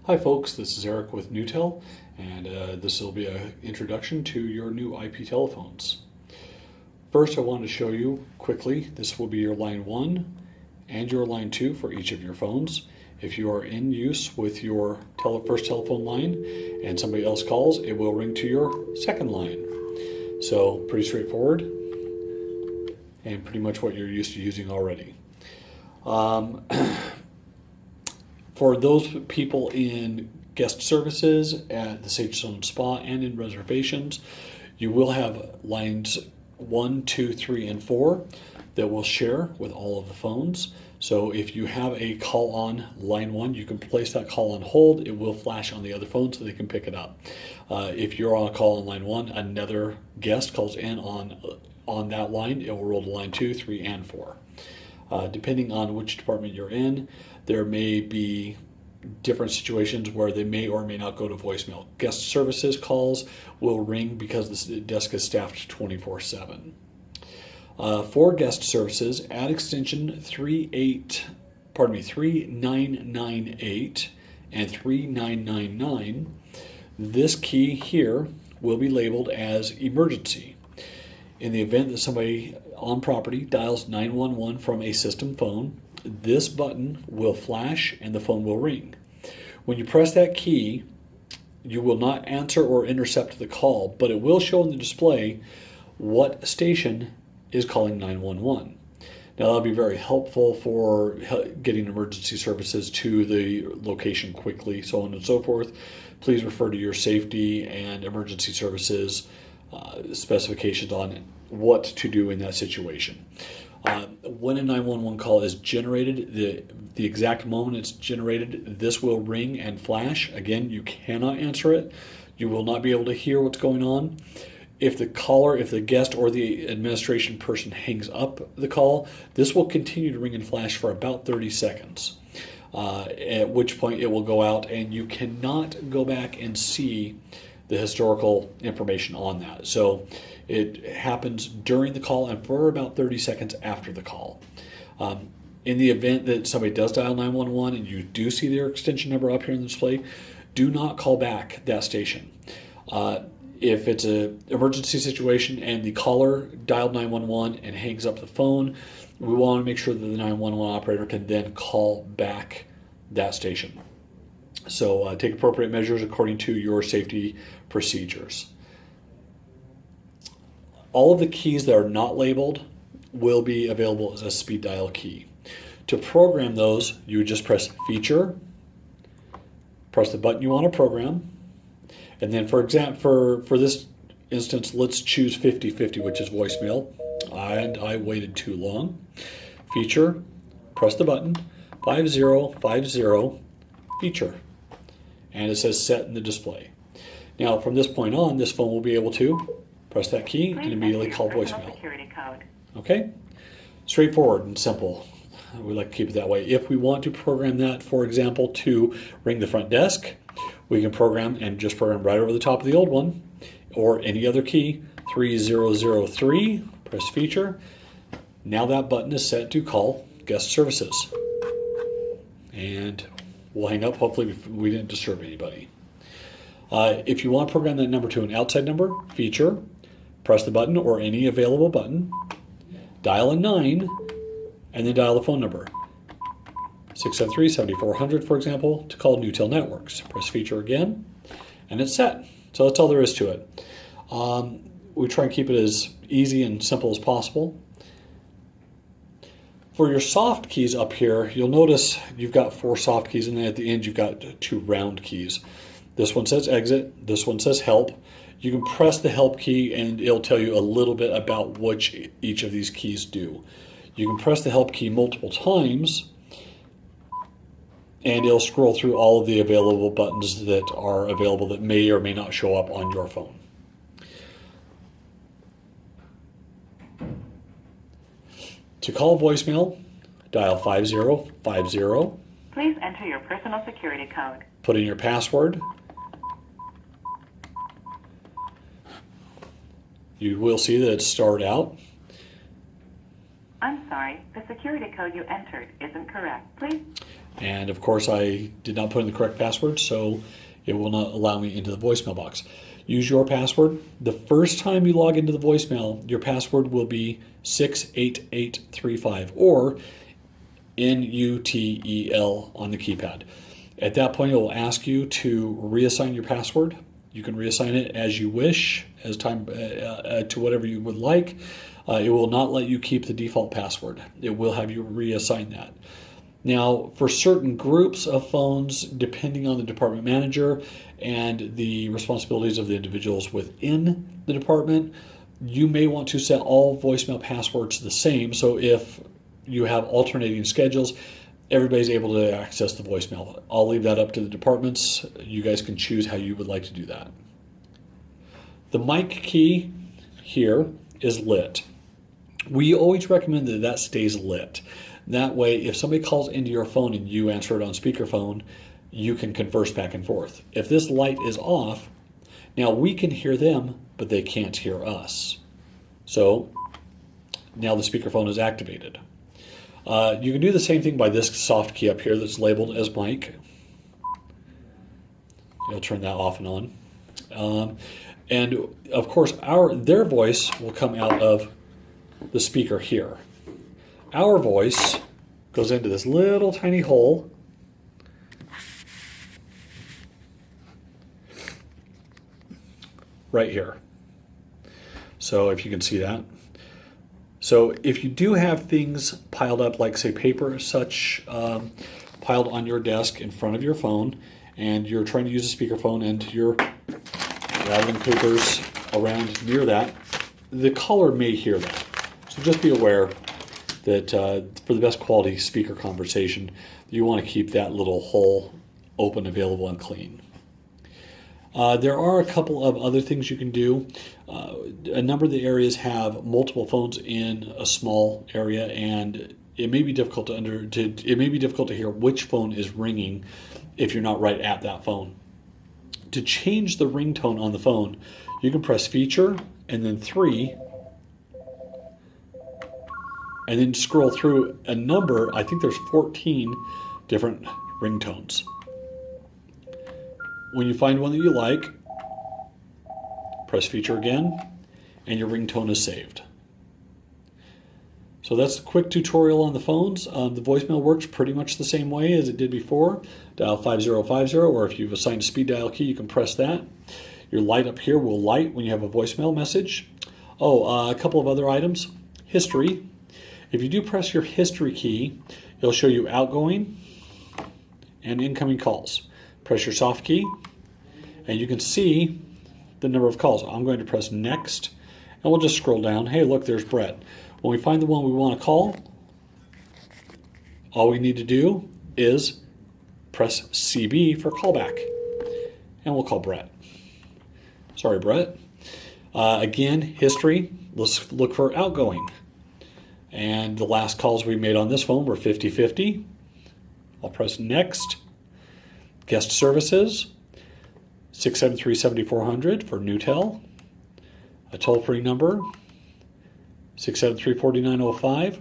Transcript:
Hi folks, this is Eric with NewTel, and this will be an introduction to your new IP telephones. First, I want to show you quickly, this will be your line 1 and your line 2 for each of your phones. If you are in use with your first telephone line and somebody else calls, it will ring to your second line. So pretty straightforward and pretty much what you're used to using already. For those people in guest services at the Sage Zone Spa and in reservations, you will have lines 1, 2, 3, and 4 that will share with all of the phones. So if you have a call on line 1, you can place that call on hold. It will flash on the other phone so they can pick it up. If you're on a call on line 1, another guest calls in on that line, it will roll to line 2, 3, and 4. Depending on which department you're in, there may be different situations where they may or may not go to voicemail. Guest services calls will ring because the desk is staffed 24/7. For guest services, add extension 3998 and 3999. This key here will be labeled as emergency. In the event that somebody on property dials 911 from a system phone, this button will flash and the phone will ring. When you press that key, you will not answer or intercept the call, but it will show in the display what station is calling 911. Now that'll be very helpful for getting emergency services to the location quickly, so on and so forth. Please refer to your safety and emergency services specifications on what to do in that situation. When a 911 call is generated, the exact moment it's generated, this will ring and flash. Again, you cannot answer it. You will not be able to hear what's going on. If the caller, if the guest or the administration person hangs up the call, this will continue to ring and flash for about 30 seconds, at which point it will go out and you cannot go back and see the historical information on that. So it happens during the call and for about 30 seconds after the call. In the event that somebody does dial 911 and you do see their extension number up here in the display, do not call back that station. If it's an emergency situation and the caller dialed 911 and hangs up the phone, we want to make sure that the 911 operator can then call back that station. So take appropriate measures according to your safety procedures. All of the keys that are not labeled will be available as a speed dial key. To program those, you would just press Feature, press the button you want to program, and then for this instance, let's choose 5050, which is voicemail, and I waited too long. Feature, press the button, 5050, Feature, and it says Set in the display. Now from this point on, this phone will be able to press that key and immediately call voicemail. Okay? Straightforward and simple. We like to keep it that way. If we want to program that, for example, to ring the front desk, we can program and just program right over the top of the old one, or any other key, 3003, press Feature. Now that button is set to call guest services. And we'll hang up. Hopefully we didn't disturb anybody. If you want to program that number to an outside number, Feature, press the button or any available button, dial a 9, and then dial the phone number. 673-7400, for example, to call NewTel Networks. Press Feature again, and it's set. So that's all there is to it. We try and keep it as easy and simple as possible. For your soft keys up here, you'll notice you've got 4 soft keys, and then at the end you've got 2 round keys. This one says Exit, this one says Help. You can press the Help key and it'll tell you a little bit about what each of these keys do. You can press the Help key multiple times and it'll scroll through all of the available buttons that are available that may or may not show up on your phone. To call voicemail, dial 5050. Please enter your personal security code. Put in your password. You will see that it's starred out. I'm sorry, the security code you entered isn't correct. Please. And of course, I did not put in the correct password, so it will not allow me into the voicemail box. Use your password. The first time you log into the voicemail, your password will be 68835 or NUTEL on the keypad. At that point, it will ask you to reassign your password. You can reassign it as you wish, as time to whatever you would like. It will not let you keep the default password. It will have you reassign that. Now, for certain groups of phones, depending on the department manager and the responsibilities of the individuals within the department, you may want to set all voicemail passwords the same. So if you have alternating schedules, everybody's able to access the voicemail. I'll leave that up to the departments. You guys can choose how you would like to do that. The mic key here is lit. We always recommend that that stays lit. That way, if somebody calls into your phone and you answer it on speakerphone, you can converse back and forth. If this light is off, now we can hear them, but they can't hear us. So now the speakerphone is activated. You can do the same thing by this soft key up here that's labeled as mic. You'll turn that off and on. And of course, their voice will come out of the speaker here. Our voice goes into this little tiny hole right here. So if you can see that. So if you do have things piled up, like say paper or such, piled on your desk in front of your phone, and you're trying to use a speakerphone and you're rattling papers around near that, the caller may hear that. So just be aware that for the best quality speaker conversation, you want to keep that little hole open, available, and clean. There are a couple of other things you can do. A number of the areas have multiple phones in a small area, and it may be difficult to hear which phone is ringing if you're not right at that phone. To change the ringtone on the phone, you can press Feature and then 3, and then scroll through a number. I think there's 14 different ringtones. When you find one that you like, press Feature again, and your ringtone is saved. So that's a quick tutorial on the phones. The voicemail works pretty much the same way as it did before. Dial 5050, or if you've assigned a speed dial key, you can press that. Your light up here will light when you have a voicemail message. A couple of other items. History. If you do press your history key, it'll show you outgoing and incoming calls. Press your soft key, and you can see the number of calls. I'm going to press Next, and we'll just scroll down. Hey, look, there's Brett. When we find the one we want to call, all we need to do is press CB for callback, and we'll call Brett. Sorry, Brett. Again, history. Let's look for outgoing. And the last calls we made on this phone were 50-50. I'll press Next. Guest services, 673-7400 for NUTEL. A toll-free number, 673-4905.